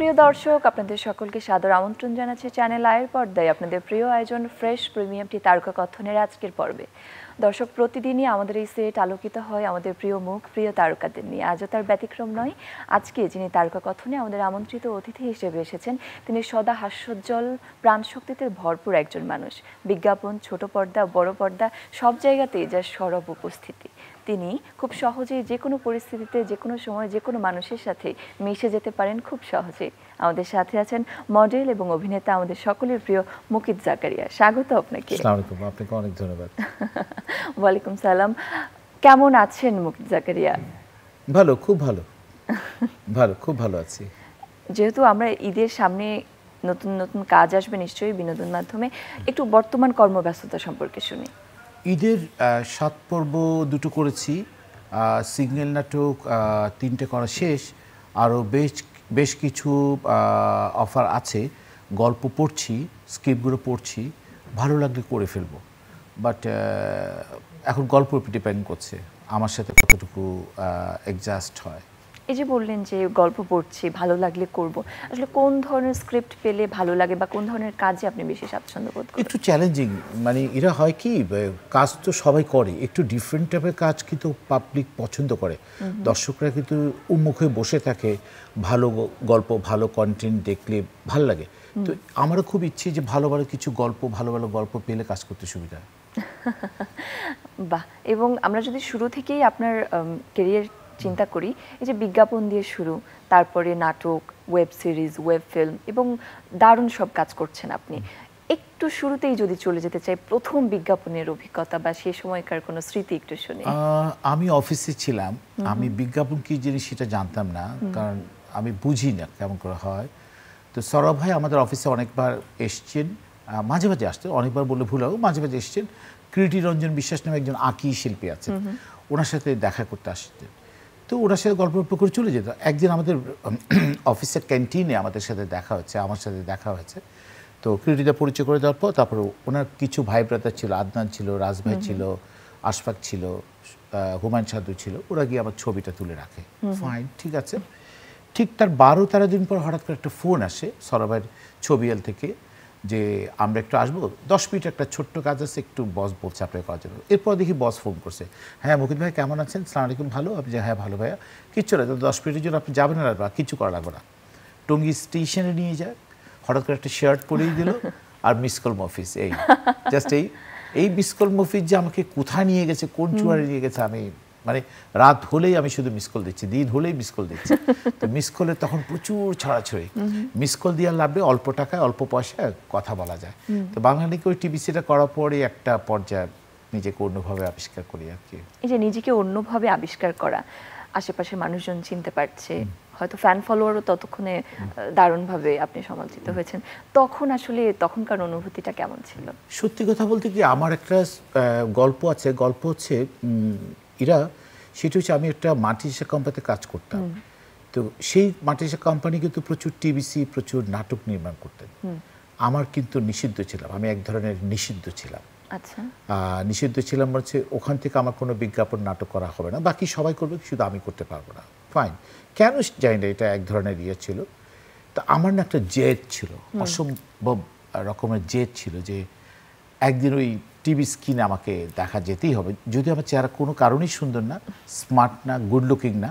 প্রিয় দর্শক, আপনাদের সকলকে সাদর আমন্ত্রণ জানাচ্ছি চ্যানেল আয়ের পর্দায় আপনাদের প্রিয় আয়োজন ফ্রেশ প্রিমিয়ামটি তারকা কথনের আজকের পর্বে। দর্শক, প্রতিদিনই আমাদের এই সেট আলোকিত হয় আমাদের প্রিয় মুখ, প্রিয় তারকাদের নিয়ে। আজও তার ব্যতিক্রম নয়। আজকে যিনি তারকা কথনে আমাদের আমন্ত্রিত অতিথি হিসেবে এসেছেন, তিনি সদা হাস্যোজ্জ্বল, প্রাণশক্তিতে ভরপুর একজন মানুষ। বিজ্ঞাপন, ছোট পর্দা, বড় পর্দা সব জায়গাতেই যার সরব উপস্থিতি। তিনি খুব সহজেই যে কোনো পরিস্থিতিতে, যে কোনো সময়, যে কোনো মানুষের সাথে মিশে যেতে পারেন খুব সহজে। আমাদের সাথে আছেন মডেল এবং অভিনেতা, আমাদের সকলের প্রিয় মুকিত জাকারিয়া। স্বাগত আপনাকে। আসসালামু আলাইকুম, আপনাকে অনেক ধন্যবাদ। ওয়ালাইকুম সালাম। কেমন আছেন মুকিত জাকারিয়া? ভালো, খুব ভালো। খুব ভালো আছি। যেহেতু আমরা ঈদের সামনে নতুন নতুন কাজ আসবে নিশ্চয়ই বিনোদন মাধ্যমে, একটু বর্তমান কর্মব্যস্ততা সম্পর্কে শুনি। ঈদের 7 পর্ব 2টো করেছি, সিঙ্গেল নাটক 3টে করা শেষ, আরও বেশ কিছু অফার আছে। গল্প পড়ছি, স্ক্রিপ্টগুলো পড়ছি, ভালো লাগলে করে ফেলবো। বাট এখন গল্প ডিপেন্ড করছে আমার সাথে কতটুকু অ্যাডজাস্ট হয়। এই যে বললেন যে গল্প পড়ছি, ভালো লাগলে করব, আসলে কোন ধরনের স্ক্রিপ্ট পেলে ভালো লাগে বা কোন ধরনের কাজে আপনি বেশি স্বাচ্ছন্দ্য বোধ করেন? একটু চ্যালেঞ্জিং, মানে এরা হয় কি, কাজ তো সবাই করে, একটু ডিফারেন্ট টাইপের কাজ কিন্তু পাবলিক পছন্দ করে। দর্শকরা কিন্তু উন্মুখ হয়ে বসে থাকে, ভালো গল্প, ভালো কন্টেন্ট দেখলে ভাল লাগে। তো আমারও খুব ইচ্ছে যে ভালো ভালো কিছু গল্প, ভালো ভালো গল্প পেলে কাজ করতে সুবিধা হয়। বাহ। এবং আমরা যদি শুরু থেকেই আপনার ক্যারিয়ার চিন্তা করি, এই যে বিজ্ঞাপন দিয়ে শুরু, তারপরে নাটক, ওয়েব সিরিজ, ওয়েব ফিল্ম এবং দারুণ সব কাজ করছেন আপনি। একটু শুরুতেই যদি চলে যেতে চাই, প্রথম বিজ্ঞাপনের অভিজ্ঞতা বা সেই সময়কার কোনো স্মৃতি একটু শুনি। আমি অফিসে ছিলাম, আমি বিজ্ঞাপন কি জিনিস সেটা জানতাম না, কারণ আমি বুঝি না কেমন করে হয়। তো সৌরভ ভাই আমাদের অফিসে অনেকবার এসছেন, মাঝে মাঝে আসতেন, অনেকবার বললে ভুল হবে, মাঝে মাঝে এসছেন। কৃতি রঞ্জন বিশ্বাস নামে একজন আঁকি শিল্পী আছেন, ওনার সাথে দেখা করতে আসতেন। তো ওনার সাথে গল্প করে চলে যেত। একদিন আমাদের অফিসের ক্যান্টিনে আমাদের সাথে দেখা হচ্ছে, আমার সাথে দেখা হয়েছে। তো কৃতিটা পরিচয় করে দেওয়ার পর তারপরে ওনার কিছু ভাই ব্রাদার ছিল, আদনান ছিল, রাজভাই ছিল, আশফাক ছিল, হুমায়ুন সাধু ছিল, ওরা গিয়ে আমার ছবিটা তুলে রাখে। ফাইন, ঠিক আছে। ঠিক তার 12-13 দিন পর হঠাৎ করে একটা ফোন আসে সৌরভের ছবিয়াল থেকে যে আমরা একটু আসবো, 10 মিনিট একটা ছোট্ট কাজ আছে, একটু বস বলছে আপনাকে কাজ জন্য। এরপর দেখি বস ফোন করছে, হ্যাঁ মুকিত ভাই কেমন আছেন, সালাম আলাইকুম, ভালো, আপনি? হ্যাঁ ভালো ভাইয়া, কিচ্ছু না, 10 মিনিটের জন্য আপনি যাবেন না, কিছু করা লাগবে না। টঙ্গী স্টেশনে নিয়ে যায়, হঠাৎ করে একটা শার্ট পরিয়ে দিল আর মিস কল মফিস। এই জাস্ট এই মিস কল মফিস যে আমাকে কোথায় নিয়ে গেছে, কোন চুয়ারে নিয়ে গেছে, আমি মানে রাত হলেই আমি শুধু মিস কল দিচ্ছি, দিন হলেই মিস কল দিচ্ছি। তো মিস কলের তখন প্রচুর ছড়াছড়ি, মিস কল দেওয়ার লাভে অল্প টাকায় অল্প পয়সায় কথা বলা যায়। তো বাঙালিকে ওই টিভিসিটা করার পরে একটা পর্যায়ে নিজেকে অন্যভাবে আবিষ্কার করি আর কি। এই যে নিজেকে অন্যভাবে আবিষ্কার করা, আশেপাশের মানুষজন চিনতে পারছে, হয়তো ফ্যান ফলোয়ারও ততক্ষণে দারুণভাবে আপনি সমালোচিত হয়েছেন, তখন আসলে তখনকার অনুভূতিটা কেমন ছিল? সত্যি কথা বলতে কি, আমার একটা গল্প আছে, গল্প হচ্ছে এরা, সেটা হচ্ছে আমি একটা মাল্টিনেশনাল কোম্পানিতে কাজ করতাম। তো সেই মাল্টিনেশনাল কোম্পানি কিন্তু প্রচুর টিভিসি, প্রচুর নাটক নির্মাণ করতেন। আমার কিন্তু নিষিদ্ধ ছিলাম, আমি এক ধরনের নিষিদ্ধ ছিলাম। আচ্ছা। নিষিদ্ধ ছিলাম হচ্ছে ওখান থেকে আমার কোনো বিজ্ঞাপন নাটক করা হবে না, বাকি সবাই করবে, শুধু আমি করতে পারবো না। ফাইন, কেন জানি না, এটা এক ধরনের ইয়ে ছিল। তো আমার না একটা জেদ ছিল, অসম্ভব রকমের জেদ ছিল যে একদিন ওই টিভি স্ক্রিনে আমাকে দেখা যেতেই হবে। যদি আমার চেহারা কোনো কারণেই সুন্দর না, স্মার্ট না, গুড লুকিং না,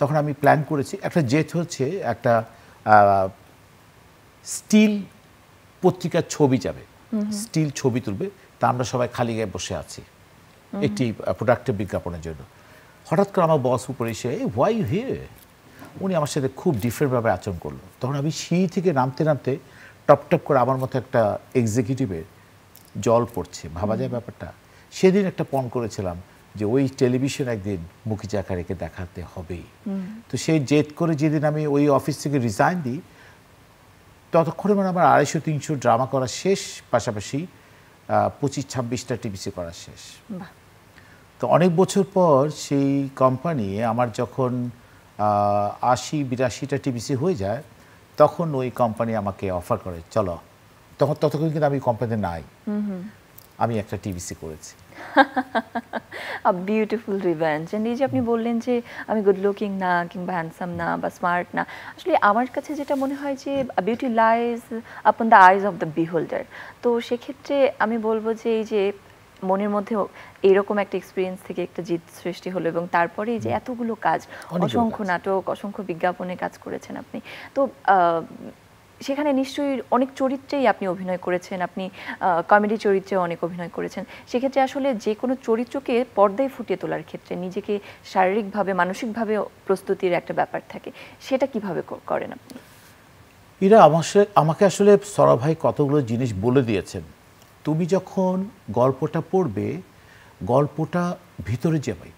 তখন আমি প্ল্যান করেছি, একটা জেদ হচ্ছে একটা স্টিল পত্রিকার ছবি যাবে, স্টিল ছবি তুলবে, তা আমরা সবাই খালি গায়ে বসে আছি একটি প্রোডাক্টের বিজ্ঞাপনের জন্য। হঠাৎ করে আমার বস উপরে এসে, হোয়াই ইউ হিয়ার, উনি আমার সাথে খুব ডিফারেন্টভাবে আচরণ করলো। তখন আমি সিঁড়ি থেকে নামতে নামতে টপ টপ করে আমার মতো একটা এক্সিকিউটিভের জল পড়ছে, ভাবা যায় ব্যাপারটা। সেদিন একটা পণ করেছিলাম যে ওই টেলিভিশন একদিন মুকিত জাকারিয়াকে দেখাতে হবেই। তো সেই জেদ করে যেদিন আমি ওই অফিস থেকে রিজাইন দিই, ততক্ষণে মানে আমার 250-300 ড্রামা করা শেষ, পাশাপাশি 25-26টা টিভিসি করা শেষ। তো অনেক বছর পর সেই কোম্পানি আমার যখন 80-82টা টিভিসি হয়ে যায়, তখন ওই কোম্পানি আমাকে অফার করে, চলো, ততক্ষণ কিন্তু আমি কোম্পানিতে নাই। আমি একটা টিভিসি করেছি। Beautiful revenge. এন্ড এই যে আপনি বললেন যে আমি গুড লুকিং না কিংবা হ্যান্ডসাম না বা স্মার্ট না, আসলে আমার কাছে যেটা মনে হয় যে beauty lies upon the eyes of the বিহোল্ডার। তো সেক্ষেত্রে আমি বলবো যে এই যে মনের মধ্যে এরকম একটা এক্সপিরিয়েন্স থেকে একটা জিত সৃষ্টি হলো এবং তারপরে এই যে এতগুলো কাজ, অসংখ্য নাটক, অসংখ্য বিজ্ঞাপনে কাজ করেছেন আপনি, তো সেখানে নিশ্চয়ই অনেক চরিত্রেই আপনি অভিনয় করেছেন, আপনি কমেডি চরিত্রে অনেক অভিনয় করেছেন। সেক্ষেত্রে আসলে যে কোনো চরিত্রকে পর্দায় ফুটিয়ে তোলার ক্ষেত্রে নিজেকে শারীরিকভাবে মানসিকভাবে প্রস্তুতির একটা ব্যাপার থাকে, সেটা কিভাবে করেন আপনি? এরা আমাকে আসলে সরা ভাই কতগুলো জিনিস বলে দিয়েছেন। তুমি যখন গল্পটা পড়বে, গল্পটা ভিতরে যাবে,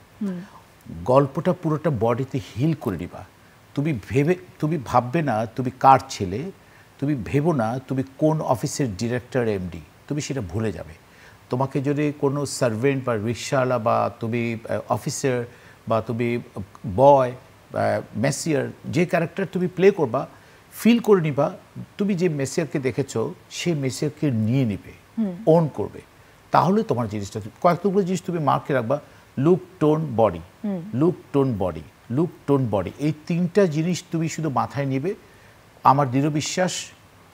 গল্পটা পুরোটা বডিতে হিল করে নিবা। তুমি ভাববে না তুমি কার ছেলে, তুমি ভেবো না তুমি কোন অফিসের ডিরেক্টর এমডি, তুমি সেটা ভুলে যাবে। তোমাকে যদি কোনো সার্ভেন্ট বা রিক্সাওয়ালা বা তুমি অফিসার বা তুমি বয় মেসিয়ার যে ক্যারেক্টার তুমি প্লে করবা, ফিল করে নিবা তুমি যে মেসিয়ারকে দেখেছো সেই মেসিয়ারকে নিয়ে নিবে, ওন করবে। তাহলে তোমার জিনিসটা কয়েকগুলো জিনিস তুমি মার্কে রাখবা, look, tone, body, look, tone, body, look, tone, body. এই তিনটা জিনিস তুমি শুধু মাথায় নিবে। আমার দৃঢ় বিশ্বাস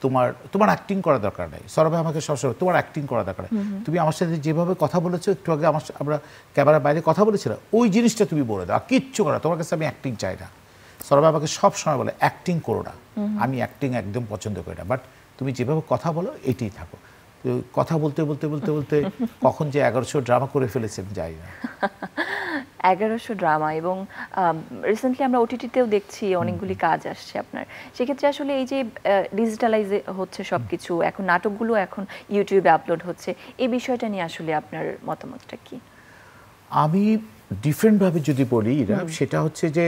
তোমার অ্যাক্টিং করা দরকার নাই। সৌরভ আমাকে সবসময় তোমার অ্যাক্টিং করা দরকার নাই, তুমি আমার সাথে যেভাবে কথা বলেছো একটু আগে আমরা ক্যামেরার বাইরে কথা বলেছিলাম, ওই জিনিসটা তুমি বলে দাও, কিচ্ছু করা তোমার কাছে আমি অ্যাক্টিং চাই না। সৌরভ আমাকে সব সময় বলে অ্যাক্টিং করো না, আমি অ্যাক্টিং একদম পছন্দ করি না, বাট তুমি যেভাবে কথা বলো এটাই থাকো। কথা বলতে বলতে বলতে বলতে কখন যে 1100 ড্রামা করে ফেলেছেন যাই না। 1100 ড্রামা, এবং রিসেন্টলি আমরা ওটিটিতেও দেখছি অনেকগুলি কাজ আসছে আপনার। সেক্ষেত্রে আসলে এই যে ডিজিটালাইজ হচ্ছে সব কিছু, এখন নাটকগুলো এখন ইউটিউবে আপলোড হচ্ছে, এই বিষয়টা নিয়ে আসলে আপনার মতামতটা কি? আমি ডিফারেন্টভাবে যদি বলি সেটা হচ্ছে যে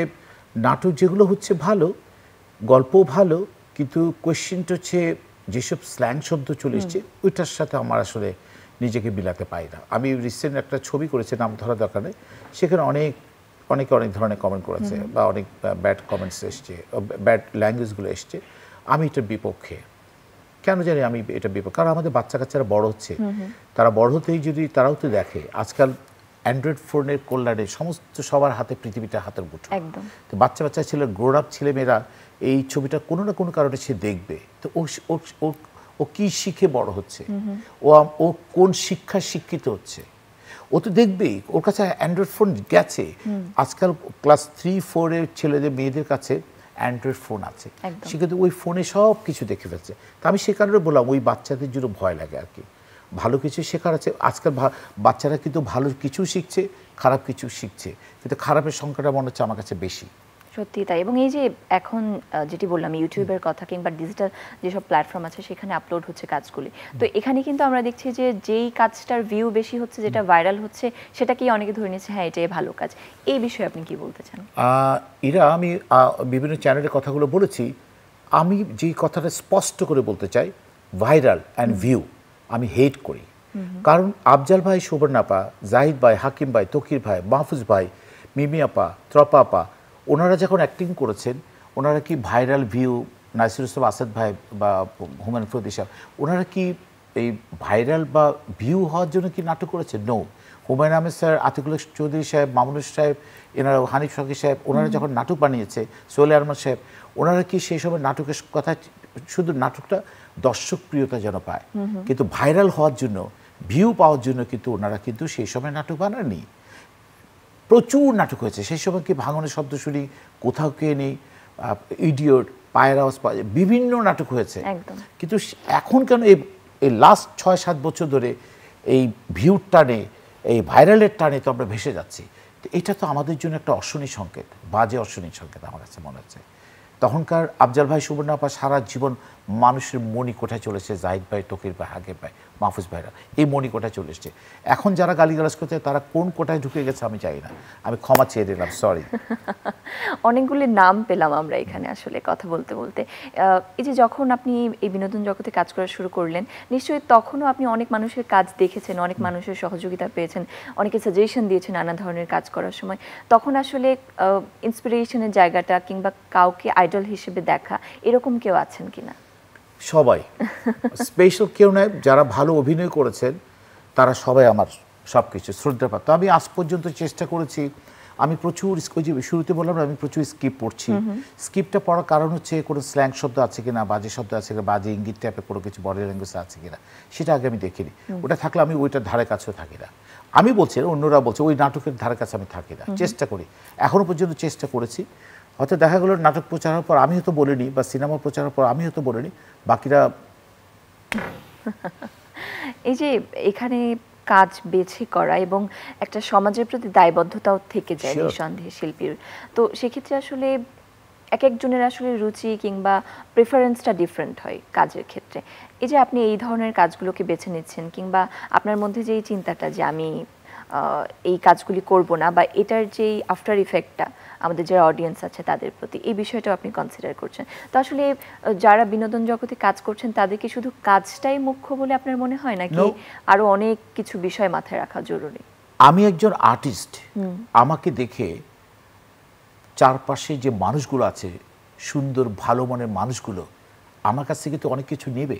নাটক যেগুলো হচ্ছে ভালো, গল্পও ভালো, কিন্তু কোয়েশ্চেনটা হচ্ছে যেসব স্ল্যাং শব্দ চলে এসছে ওইটার সাথে আমার আসলে নিজেকে মিলাতে পারি না। আমি রিসেন্ট একটা ছবি করেছি, নাম ধরা দরকার নেই, সেখানে অনেকে অনেক ধরনের কমেন্ট করেছে বা অনেক ব্যাড কমেন্টস এসছে, ব্যাড ল্যাঙ্গুয়েজগুলো এসছে। আমি এটার বিপক্ষে। কেন জানি আমি এটা বিপক্ষে, কারণ আমাদের বাচ্চা কাচ্চারা বড় হচ্ছে, তারা বড় হতেই যদি তারাও তো দেখে আজকাল অ্যান্ড্রয়েড ফোনের কল্যাণে সমস্ত সবার হাতে পৃথিবীটা হাতের মুঠো। তো বাচ্চা ছেলে, গ্রোন আপ ছেলেমেয়েরা এই ছবিটা কোনো না কোনো কারণে সে দেখবে। তো ও কি শিখে বড় হচ্ছে, ও কোন শিক্ষায় শিক্ষিত হচ্ছে, ও তো দেখবেই। ওর কাছে অ্যান্ড্রয়েড ফোন গেছে, আজকাল ক্লাস 3-4 এর ছেলেদের মেয়েদের কাছে অ্যান্ড্রয়েড ফোন আছে, সে কিন্তু ওই ফোনে সব কিছু দেখে ফেলছে। তা আমি সে কারণে বললাম ওই বাচ্চাদের জন্য ভয় লাগে আর কি। ভালো কিছু শেখার আছে, আজকাল বাচ্চারা কিন্তু ভালো কিছু শিখছে, খারাপ কিছু শিখছে, কিন্তু খারাপের সংখ্যাটা মনে হচ্ছে আমার কাছে বেশি। সত্যি তাই। এবং এই যে এখন যেটি বললাম ইউটিউবের কথা কিংবা ডিজিটাল যেসব প্ল্যাটফর্ম আছে সেখানে আপলোড হচ্ছে কাজগুলি, তো এখানে কিন্তু আমরা দেখছি যে যেই কাজটার ভিউ বেশি হচ্ছে, যেটা ভাইরাল হচ্ছে, সেটাকেই অনেকে ধরে নিচ্ছে হ্যাঁ এটাই ভালো কাজ। এই বিষয়ে আপনি কি বলতে চান? আমি বিভিন্ন চ্যানেলে কথাগুলো বলেছি, আমি যে কথাটা স্পষ্ট করে বলতে চাই, ভাইরাল অ্যান্ড ভিউ আমি হেট করি। কারণ আফজাল ভাই, সুবর্ণা আপা, জাহিদ ভাই, হাকিম ভাই, তকির ভাই, মাহফুজ ভাই, মিমি আপা, ত্রপা আপা, ওনারা যখন অ্যাক্টিং করেছেন, ওনারা কি ভাইরাল ভিউ, নাসির ইসলাম আসাদ ভাই বা হুমায়ুন ফরিদ সাহেব, ওনারা কি এই ভাইরাল বা ভিউ হওয়ার জন্য কি নাটক করেছেন? নো। হুমায়ুন আহমেদ স্যার, আতিকুল চৌধুরী সাহেব, মামুনুর সাহেব, এনারা, হানিফ শাকির সাহেব, ওনারা যখন নাটক বানিয়েছে, সোহেল আহমদ সাহেব, ওনারা কি সেই সময় নাটকের কথা শুধু নাটকটা দর্শক প্রিয়তা যেন পায়, কিন্তু ভাইরাল হওয়ার জন্য, ভিউ পাওয়ার জন্য কিন্তু ওনারা কিন্তু সেই সময় নাটক বানাননি। প্রচুর নাটক হয়েছে সেই সময়, কি ভাঙনের শব্দ শুনি, কোথাও কে নেই, ইডিয়ট, পায়ের আওয়াজ পাওয়া যায়, বিভিন্ন নাটক হয়েছে। কিন্তু এখন কেন এই লাস্ট 6-7 বছর ধরে এই ভিউর টানে, এই ভাইরালের টানে তো আমরা ভেসে যাচ্ছি। তো এটা তো আমাদের জন্য একটা অশনি সংকেত, বাজে অশনি সংকেত আমার কাছে মনে হচ্ছে। তখনকার আফজাল ভাই, সুবর্ণা আপা সারা জীবন মানুষের মণিকোঠায় চলেছে, জাহিদ ভাই, তকির ভাই, হাকিম ভাই, মাহফুজ ভাইরা এই মণিকোঠায় চলে এসছে। এখন যারা গালিগালাজ করতে তারা কোন কোটায় ঢুকে গেছে আমি জানি না, আমি ক্ষমা চেয়ে দিলাম, সরি। অনেকগুলি নাম পেলাম আমরা এখানে আসলে কথা বলতে বলতে। এই যে যখন আপনি এই বিনোদন জগতে কাজ করা শুরু করলেন, নিশ্চয়ই তখনও আপনি অনেক মানুষের কাজ দেখেছেন, অনেক মানুষের সহযোগিতা পেয়েছেন, অনেকে সাজেশন দিয়েছেন নানা ধরনের কাজ করার সময়। তখন আসলে ইন্সপিরেশনের জায়গাটা কিংবা কাউকে আইডল হিসেবে দেখা, এরকম কেউ আছেন কিনা? সবাই স্পেশাল কেউ নয়, যারা ভালো অভিনয় করেছেন, তারা সবাই আমার সব কিছু শ্রদ্ধা পাত। আমি আজ পর্যন্ত চেষ্টা করেছি, আমি প্রচুর ওই যে শুরুতে বললাম আমি প্রচুর স্কিপ পড়ছি। স্কিপটা পড়ার কারণ হচ্ছে কোনো স্ল্যাং শব্দ আছে কিনা, বাজে শব্দ আছে কিনা, বাজে ইঙ্গিত টাইপের কোনো কিছু বডি ল্যাঙ্গুয়েজ আছে কিনা, সেটা আগে আমি দেখিনি। ওটা থাকলে আমি ওইটার ধারে কাছেও থাকি না। আমি বলছি, অন্যরা বলছে ওই নাটকের ধারে কাছে আমি থাকি না। চেষ্টা করি, এখনো পর্যন্ত চেষ্টা করেছি। হয়তো দেখা গেলো নাটক প্রচার হওয়ার পর আমি হয়তো বলিনি, বা সিনেমা প্রচার হওয়ার পর আমি হয়তো বলিনি, বাকিরা। এই যে এখানে কাজ বেছে করা এবং একটা সমাজের প্রতি দায়বদ্ধতাও থেকে যায় নিঃসন্দেহে শিল্পীর, তো সেক্ষেত্রে আসলে এক একজনের আসলে রুচি কিংবা প্রেফারেন্সটা ডিফারেন্ট হয় কাজের ক্ষেত্রে। এই যে আপনি এই ধরনের কাজগুলোকে বেছে নিচ্ছেন, কিংবা আপনার মধ্যে যে এই চিন্তাটা যে আমি এই কাজগুলি করব না, বা এটার যেই আফটার ইফেক্টটা আমাদের যারা অডিয়েন্স আছে তাদের প্রতি, এই বিষয়টাও আপনি কনসিডার করছেন। তো আসলে যারা বিনোদন জগতে কাজ করছেন তাদেরকে শুধু কাজটাই মুখ্য বলে আপনার মনে হয়, নাকি আরো অনেক কিছু বিষয় মাথায় রাখা জরুরি? আমি একজন আর্টিস্ট, আমাকে দেখে চারপাশে যে মানুষগুলো আছে, সুন্দর ভালো মনের মানুষগুলো আমার কাছ থেকে তো অনেক কিছু নেবে।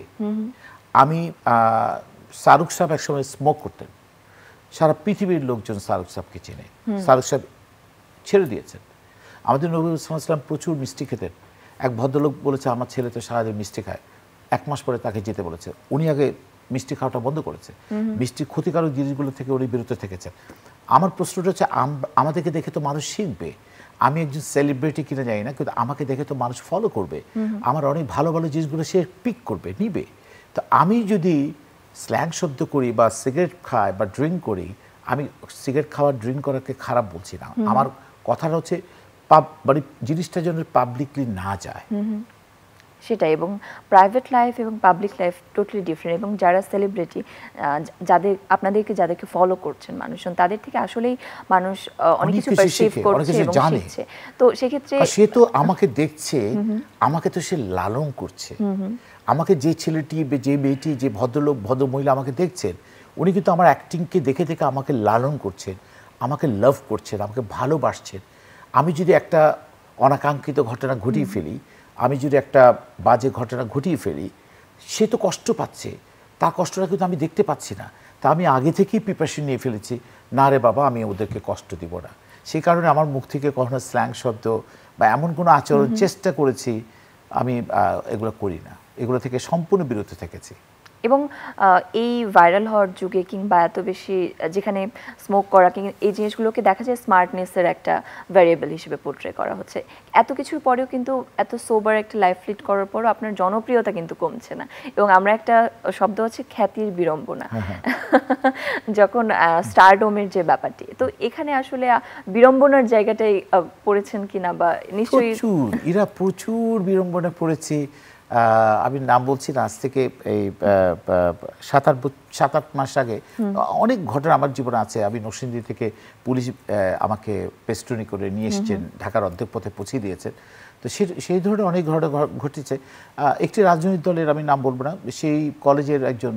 আমি শাহরুখ সাহেব একসময় স্মোক করতেন, সারা পৃথিবীর লোকজন শাহরুখ সাহেবকে চেনে। শাহরুখ সাহেব ছেড়ে দিয়েছেন। আমাদের নবী সাল্লাল্লাহু প্রচুর মিষ্টি খেতেন। এক ভদ্রলোক বলেছে আমার ছেলে তো সারাদিন মিষ্টি খায়, 1 মাস পরে তাকে যেতে বলেছে। উনি আগে মিষ্টি খাওয়াটা বন্ধ করেছে, মিষ্টি ক্ষতিকারক জিনিসগুলো থেকে উনি বিরত থেকেছেন। আমার প্রশ্নটা হচ্ছে, আমাদেরকে দেখে তো মানুষ শিখবে। আমি একজন সেলিব্রিটি কিনা জানি না, কিন্তু আমাকে দেখে তো মানুষ ফলো করবে, আমার অনেক ভালো ভালো জিনিসগুলো সে পিক করবে, নিবে। তো আমি যদি স্ল্যাং শব্দ করি বা সিগারেট খাই বা ড্রিঙ্ক করি, আমি সিগারেট খাওয়া ড্রিঙ্ক করাকে খারাপ বলছি না। আমার কথাটা হচ্ছে মানে জিনিসটা যেন পাবলিকলি না যায়, সেটাই। এবং প্রাইভেট লাইফ এবং পাবলিক লাইফ টোটালি ডিফারেন্ট। এবং যারা সেলিব্রিটি, যাদেরকে ফলো করছেন মানুষজন, তাদের থেকে আসলেই মানুষ অনেক কিছু পারসিভ করছে এবং শিখছে। তো সেক্ষেত্রে সে তো আমাকে দেখছে, আমাকে তো সে লালন করছে। আমাকে যে ছেলেটি, যে মেয়েটি, যে ভদ্রলোক ভদ্র মহিলা আমাকে দেখছেন, উনি কিন্তু আমার অ্যাক্টিংকে দেখে দেখে আমাকে লালন করছেন, আমাকে লাভ করছেন, আমাকে ভালোবাসছেন। আমি যদি একটা অনাকাঙ্ক্ষিত ঘটনা ঘটিয়ে ফেলি, আমি যদি একটা বাজে ঘটনা ঘটিয়ে ফেলি, সে তো কষ্ট পাচ্ছে, তার কষ্টটা কিন্তু আমি দেখতে পাচ্ছি না। তা আমি আগে থেকেই প্রিপারেশন নিয়ে ফেলেছি, না রে বাবা আমি ওদেরকে কষ্ট দিব না। সেই কারণে আমার মুখ থেকে কখনো স্ল্যাং শব্দ বা এমন কোনো আচরণ চেষ্টা করেছি আমি এগুলো করি না, এগুলো থেকে সম্পূর্ণ বিরত থেকেছি। এবং এই ভাইরাল হওয়ার যুগে কিংবা এত বেশি যেখানে স্মোক করা কিংবা এই জিনিসগুলোকে দেখা যায় স্মার্টনেসের একটা ভ্যারিয়েবল হিসেবে পোর্ট্রে করা হচ্ছে, এত কিছুর পরেও কিন্তু এত সোবার একটা লাইফ লিড করার পরও আপনার জনপ্রিয়তা কিন্তু কমছে না। এবং আমরা একটা শব্দ হচ্ছে খ্যাতির বিড়ম্বনা, যখন স্টারডোমের যে ব্যাপারটি, তো এখানে আসলে বিড়ম্বনার জায়গাটাই পড়েছেন কিনা, বা নিশ্চয়ই এরা প্রচুর বিড়ম্বনা পড়েছে। আমি নাম বলছি না, আজ থেকে এই 7-8 মাস আগে অনেক ঘটনা আমার জীবনে আছে। আমি নরসিংদী থেকে পুলিশ আমাকে পেস্টুনি করে নিয়ে এসছেন, ঢাকার অর্ধেক পথে পৌঁছে দিয়েছেন। তো সেই ধরনের অনেক ঘটনা ঘটেছে। একটি রাজনৈতিক দলের, আমি নাম বলবো না, সেই কলেজের একজন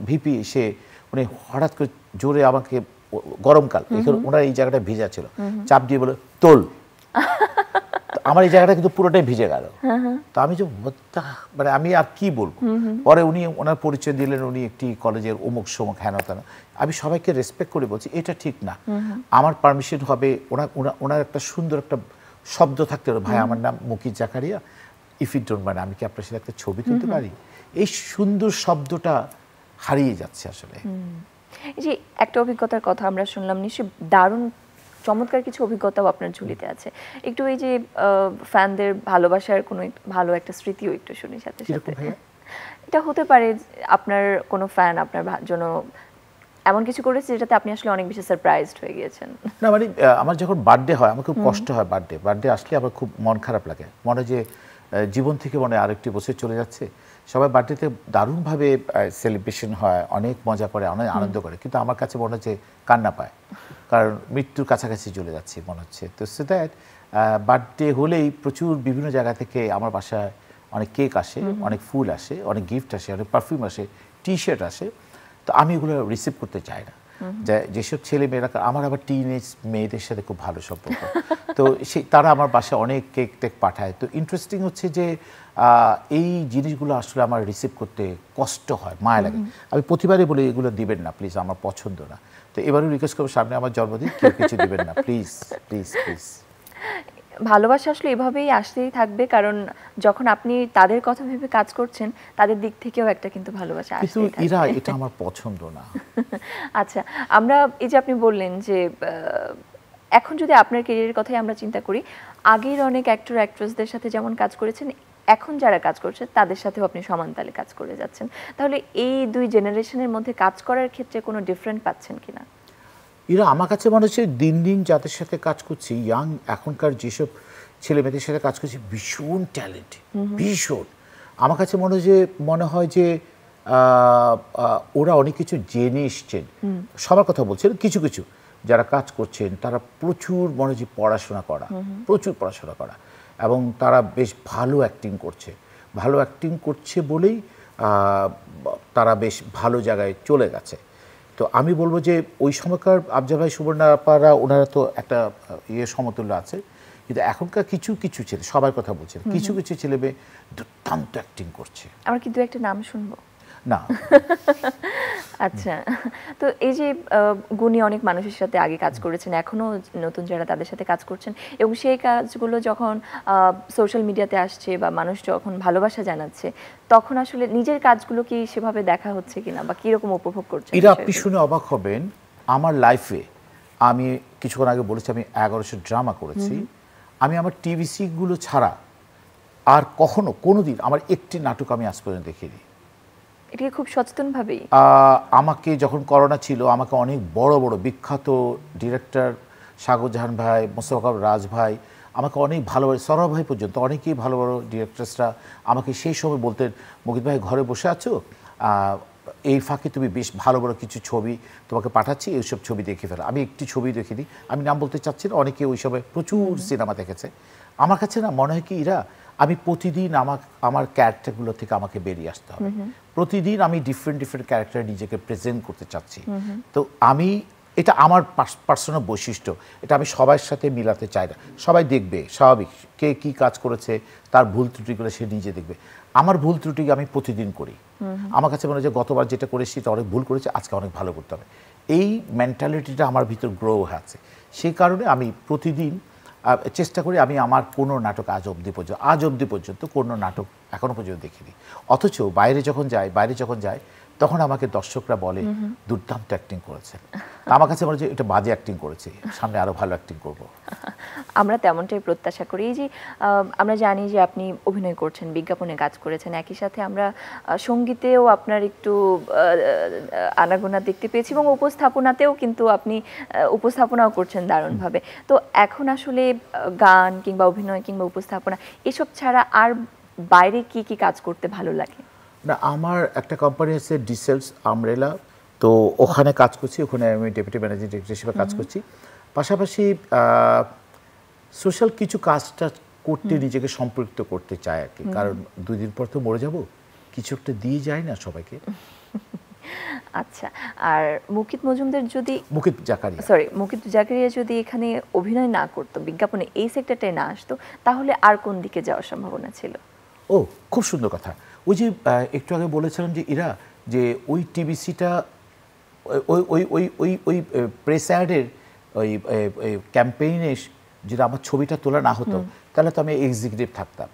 ভিপি, উনি হঠাৎ করে জোরে আমাকে, গরমকাল, ওনার এই জায়গাটা ভিজা ছিল, চাপ দিয়ে বলে তোল, আমার এই জায়গাটা কিন্তু পুরোটাই ভিজে গেল। তো আমি যে মানে আমি আর কি বলবো। পরে উনি ওনার পরিচয় দিলেন, উনি একটি কলেজের অমুক সমুক হেন তেন। আমি সবাইকে রেসপেক্ট করে বলছি এটা ঠিক না, আমার পারমিশন হবে। ওনার একটা সুন্দর একটা শব্দ থাকতে হবে, ভাই আমার নাম Mukit Zakaria, if it don't mind আমি কি আপনার সাথে একটা ছবি তুলতে পারি। এই সুন্দর শব্দটা হারিয়ে যাচ্ছে আসলে। এই যে একটা অভিজ্ঞতার কথা আমরা শুনলাম, নিশ্চয়ই দারুণ চমৎকার কিছু অভিজ্ঞতাও আপনার ঝুলিতে আছে। একটু এই যে ফ্যানদের ভালোবাসার কোনো ভালো একটা স্মৃতিও একটু শুনি সাথে সাথে। এটা হতে পারে আপনার কোনো ফ্যান আপনার জন্য এমন কিছু করেছে যেটাতে আপনি আসলে অনেক বেশি সারপ্রাইজড হয়ে গিয়েছেন। না মানে আমার যখন বার্থডে হয় আমার খুব কষ্ট হয়, বার্থডে আসলে আমার খুব মন খারাপ লাগে, মনে যে জীবন থেকে মনে আরেকটি বছর চলে যাচ্ছে। সবাই বার্থডেতে দারুণভাবে সেলিব্রেশন হয়, অনেক মজা করে, অনেক আনন্দ করে, কিন্তু আমার কাছে মনে হচ্ছে কান্না পায়, কারণ মৃত্যুর কাছাকাছি চলে যাচ্ছে মনে হচ্ছে। তো সো দ্যাট বার্থডে হলেই প্রচুর বিভিন্ন জায়গা থেকে আমার বাসায় অনেক কেক আসে, অনেক ফুল আসে, অনেক গিফট আসে, অনেক পারফিউম আসে, টি শার্ট আসে। তো আমি এগুলো রিসিভ করতে চাই না। যেসব ছেলে মেয়েরা, আমার আবার টিনেজ মেয়েদের সাথে খুব ভালো সম্পর্ক, তো তারা আমার বাসায় অনেক কেক টেক পাঠায়। তো ইন্টারেস্টিং হচ্ছে যে এই জিনিসগুলো আসলে আমার রিসিভ করতে কষ্ট হয়, মায়া লাগে। আমি প্রতিবারই বলি এগুলো দিবেন না প্লিজ, আমার পছন্দ না। তো এবারও রিকোয়েস্ট করবো, সামনে আমার জন্মদিন, কেউ কিছু দিবেন না প্লিজ প্লিজ প্লিজ। ভালোবাসা আসলে এভাবেই আসতেই থাকবে, কারণ যখন আপনি তাদের কথা ভেবে কাজ করছেন তাদের দিক থেকেও একটা কিন্তু ভালোবাসা আসতেই থাকবে। এরা এটা আমার পছন্দ না। আচ্ছা, আমরা এই যে আপনি বললেন যে এখন যদি আপনার ক্যারিয়ারের কথাই আমরা চিন্তা করি, আগের অনেক অ্যাক্টর অ্যাক্ট্রেসদের সাথে যেমন কাজ করেছেন, এখন যারা কাজ করছে তাদের সাথেও আপনি সমান তালে কাজ করে যাচ্ছেন, তাহলে এই দুই জেনারেশনের মধ্যে কাজ করার ক্ষেত্রে কোনো ডিফারেন্ট পাচ্ছেন কিনা? এরা আমার কাছে মনে হচ্ছে দিন দিন যাদের সাথে কাজ করছি, ইয়াং এখনকার যেসব ছেলে মেয়েদের সাথে কাজ করছি, ভীষণ ট্যালেন্ট, ভীষণ। আমার কাছে মনে হয় যে ওরা অনেক কিছু জেনে এসছেন। সবার কথা বলছেন, কিছু কিছু যারা কাজ করছেন তারা প্রচুর মনোযোগ পড়াশোনা করা, প্রচুর পড়াশোনা করা, এবং তারা বেশ ভালো অ্যাক্টিং করছে। ভালো অ্যাক্টিং করছে বলেই তারা বেশ ভালো জায়গায় চলে গেছে। তো আমি বলবো যে ওই সময়কার আফজাল ভাই, সুবর্ণা আপারা, ওনারা তো একটা সমতুল্য আছে, কিন্তু এখনকার কিছু কিছু ছেলে, সবার কথা বলছেন, কিছু কিছু ছেলে মেয়ে দুর্দান্ত অ্যাক্টিং করছে। আমরা কি দু একটা নাম শুনবো? না। আচ্ছা, তো এই যে গুণী অনেক মানুষের সাথে আগে কাজ করেছেন, এখনো নতুন যারা তাদের সাথে কাজ করছেন, এবং সেই কাজগুলো যখন সোশ্যাল মিডিয়াতে আসছে বা মানুষ যখন ভালোবাসা জানাচ্ছে, তখন আসলে নিজের কাজগুলো কি সেভাবে দেখা হচ্ছে কিনা বা কিরকম উপভোগ করছেন? এটা আপনি শুনে অবাক হবেন, আমার লাইফে আমি কিছুক্ষণ আগে বলেছি আমি 1100 ড্রামা করেছি। আমি আমার টিভিসিগুলো ছাড়া আর কখনো কোনোদিন আমার একটি নাটক আমি আজ পর্যন্ত দেখিনি। এটা খুব সচেতনভাবেই। আমাকে যখন করোনা ছিল, আমাকে অনেক বড় বড় বিখ্যাত ডিরেক্টর, সাগর জাহান ভাই, মোস্তফা রাজ ভাই, আমাকে অনেক ভালো, সরব ভাই পর্যন্ত, অনেকেই ভালো বড় ডিরেক্টরসরা আমাকে সেই সময় বলতেন, মুকিত ভাই ঘরে বসে আছো, এই ফাঁকে তুমি বেশ ভালো বড় কিছু ছবি তোমাকে পাঠাচ্ছি, এইসব ছবি দেখে ফেলো। আমি একটি ছবি দেখিনি, আমি নাম বলতে চাচ্ছি না, অনেকে ওই সময় প্রচুর সিনেমা দেখেছে। আমার কাছে না মনে হয় কি, আমি প্রতিদিন আমার ক্যারেক্টারগুলো থেকে আমাকে বেরিয়ে আসতে হবে। প্রতিদিন আমি ডিফারেন্ট ক্যারেক্টার নিজেকে প্রেজেন্ট করতে চাচ্ছি। তো এটা আমার পার্সোনাল বৈশিষ্ট্য, এটা আমি সবার সাথে মিলাতে চাই না। সবাই দেখবে, স্বাভাবিক, কে কি কাজ করেছে তার ভুল ত্রুটিগুলো সে নিজে দেখবে। আমার ভুল ত্রুটি আমি প্রতিদিন করি। আমার কাছে মনে হয় যে গতবার যেটা করেছি সেটা অনেক ভুল করেছে, আজকে অনেক ভালো করতে হবে। এই মেন্টালিটিটা আমার ভিতর গ্রো আছে। সেই কারণে আমি প্রতিদিন চেষ্টা করি, আমি আমার কোনো নাটক আজ অবধি পর্যন্ত কোনো নাটক এখনো পর্যন্ত দেখিনি। অথচ বাইরে যখন যাই তখন আমাকে দর্শকরা বলে দুর্দান্ত অ্যাক্টিং করেছেন। আমার কাছে মনে হচ্ছে এটা বাজে অ্যাক্টিং করেছি, সামনে আরো ভালো অ্যাক্টিং করব। আমরা তেমনটাই প্রত্যাশা করি। এই যে আমরা জানি যে আপনি অভিনয় করছেন, বিজ্ঞাপনে কাজ করেছেন, একই সাথে আমরা সঙ্গীতেও আপনার একটু আনাগোনা দেখতে পেয়েছি, এবং উপস্থাপনাতেও কিন্তু আপনি উপস্থাপনাও করছেন দারুণভাবে। তো এখন আসলে গান কিংবা অভিনয় কিংবা উপস্থাপনা এসব ছাড়া আর বাইরে কি কি কাজ করতে ভালো লাগে? না, আমার একটা কোম্পানি আছে ডিসেলস আমরেলা, তো ওখানে কাজ করছি, ওখানে আমি ডেপুটি ম্যানেজিং ডিরেক্টর হিসেবে কাজ করছি। পাশাপাশি সোশ্যাল কিছু কাজটা করতে নিজেকে সম্পৃক্ত করতে চাই আর কি, কারণ 2 দিন পর তো মরে যাব, কিছু একটা দিয়ে যায় না সবাইকে। আচ্ছা, আর মুকিত জাকারিয়া যদি এখানে অভিনয় না করতো, বিজ্ঞাপনে এই সেক্টরটায় না আসতো, তাহলে আর কোন দিকে যাওয়ার সম্ভাবনা ছিল? ও, খুব সুন্দর কথা। ওই যে একটু আগে বলেছিলাম যে ওই টিভিসিটা, ওই প্রেস অ্যাডের ওই ক্যাম্পেইনে যদি আমার ছবিটা তোলা না হতো, তাহলে তো আমি এক্সিকিউটিভ থাকতাম।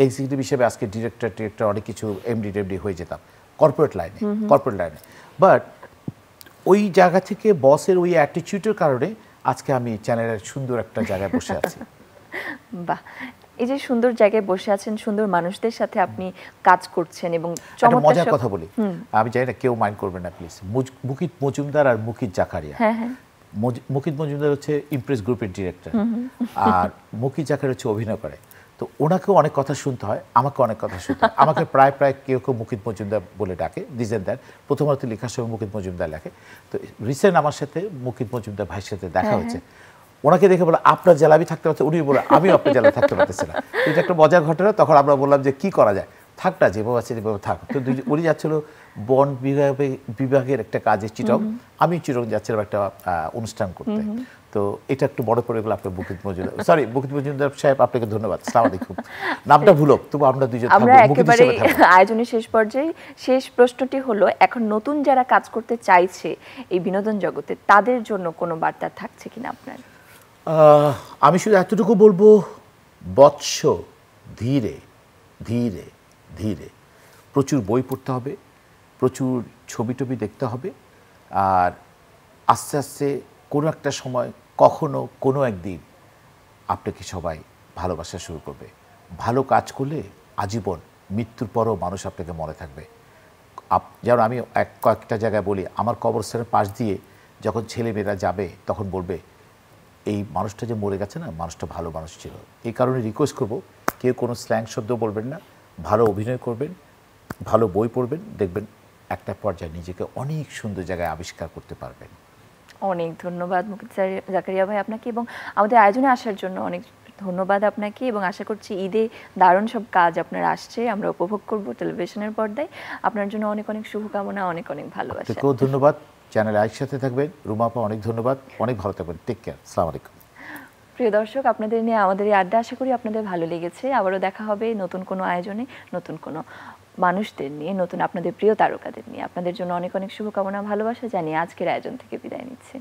এক্সিকিউটিভ হিসেবে আজকে ডিরেক্টর অনেক কিছু এমডি হয়ে যেতাম কর্পোরেট লাইনে। বাট ওই জায়গা থেকে বসের ওই অ্যাটিটিউডের কারণে আজকে আমি চ্যানেলের সুন্দর একটা জায়গায় বসে আছি। বাহ, এই যে সুন্দর জায়গায় বসে আছেন, সুন্দর মানুষদের সাথে আপনি কাজ করছেন, এবং মজার কথা বলি, আমি জানি না কেউ মাইন্ড করবে না প্লিজ, মুকিত মজুমদার আর মুকিত জাকারিয়া। মুকিত মজুমদার হচ্ছে ইমপ্রেস গ্রুপের ডিরেক্টর, আর মুকিত জাকারিয়া হচ্ছে অভিনয় করে। তো ওনাকেও অনেক কথা শুনতে হয়, আমাকে অনেক কথা শুনতে হয়। আমাকে প্রায় কেউ মুকিত মজুমদার বলে ডাকে, দিজেনদার। প্রথমত লেখার সময় মুকিত মজুমদার লেখে। তো রিসেন্ট আমার সাথে মুকিত মজুমদার ভাইয়ের সাথে দেখা হয়েছে, ওনাকে দেখে বলে আপনার জেলাবি থাকতে পারছে, উনি বলে আমিও আপনার জেলা থাকতে পারতেছি না। এটা একটা মজার ঘটনা। তখন আমরা বললাম যে কি করা যায়, থাক না, যেভাবে আছে যেভাবে থাক। তো উনি যাচ্ছিল বন বিভাগের একটা কাজে চিটং, আমি চিটং যাচ্ছিলাম একটা অনুষ্ঠান করতে। তো এটা একটু বড় করে গেল আপনার Bukit Majumdar, sorry Bukit Majumdar সাহেব, আপনাকে ধন্যবাদ। আসসালামু আলাইকুম। নামটা ভুলো, তবু আমরা দুজন আমরা একেবারে আয়োজনের শেষ পর্যায়ে, শেষ প্রশ্নটি হলো, এখন নতুন যারা কাজ করতে চাইছে এই বিনোদন জগতে, তাদের জন্য কোনো বার্তা থাকছে কিনা আপনার? আমি শুধু এতটুকু বলবো, বৎস ধীরে ধীরে ধীরে প্রচুর বই পড়তে হবে, প্রচুর ছবি টবি দেখতে হবে, আর আস্তে আস্তে কোনো একটা সময় কখনো কোনো একদিন আপনাকে সবাই ভালোবাসা শুরু করবে। ভালো কাজ করলে আজীবন, মৃত্যুর পরও মানুষ আপনাকে মনে থাকবে। যেমন আমি কয়েকটা জায়গায় বলি, আমার কবরস্থানের পাশ দিয়ে যখন ছেলেমেয়েরা যাবে তখন বলবে, এই মানুষটা যে মরে গেছে না, মানুষটা ভালো মানুষ ছিল। এই কারণে রিকোয়েস্ট করব, কেউ কোনো স্ল্যাং শব্দ বলবেন না, ভালো অভিনয় করবেন, ভালো বই পড়বেন, দেখবেন একটা পর্যায়ে নিজেকে অনেক সুন্দর জায়গায় আবিষ্কার করতে পারবেন। অনেক ধন্যবাদ মুকিত জাকারিয়া ভাই আপনাকে, এবং আমাদের আয়োজনে আসার জন্য অনেক ধন্যবাদ আপনাকে, এবং আশা করছি ঈদে দারুণ সব কাজ আপনার আসছে, আমরা উপভোগ করব টেলিভিশনের পর্দায়। আপনার জন্য অনেক অনেক শুভকামনা, অনেক অনেক ভালোবাসা। আপনাকেও ধন্যবাদ, চ্যানেলে একসাথে থাকবেন। রুমা আপা অনেক ধন্যবাদ, অনেক ভালো থাকবেন, টেক কেয়ার, আসসালামু আলাইকুম। প্রিয় দর্শক, আপনাদের নিয়ে আমাদের এই আড্ডা আশা করি আপনাদের ভালো লেগেছে। আবারও দেখা হবে নতুন কোনো আয়োজনে, নতুন কোনো মানুষদের নিয়ে, নতুন আপনাদের প্রিয় তারকাদের নিয়ে। আপনাদের জন্য অনেক অনেক শুভকামনা, ভালোবাসা জানিয়ে আজকের আয়োজন থেকে বিদায় নিচ্ছি।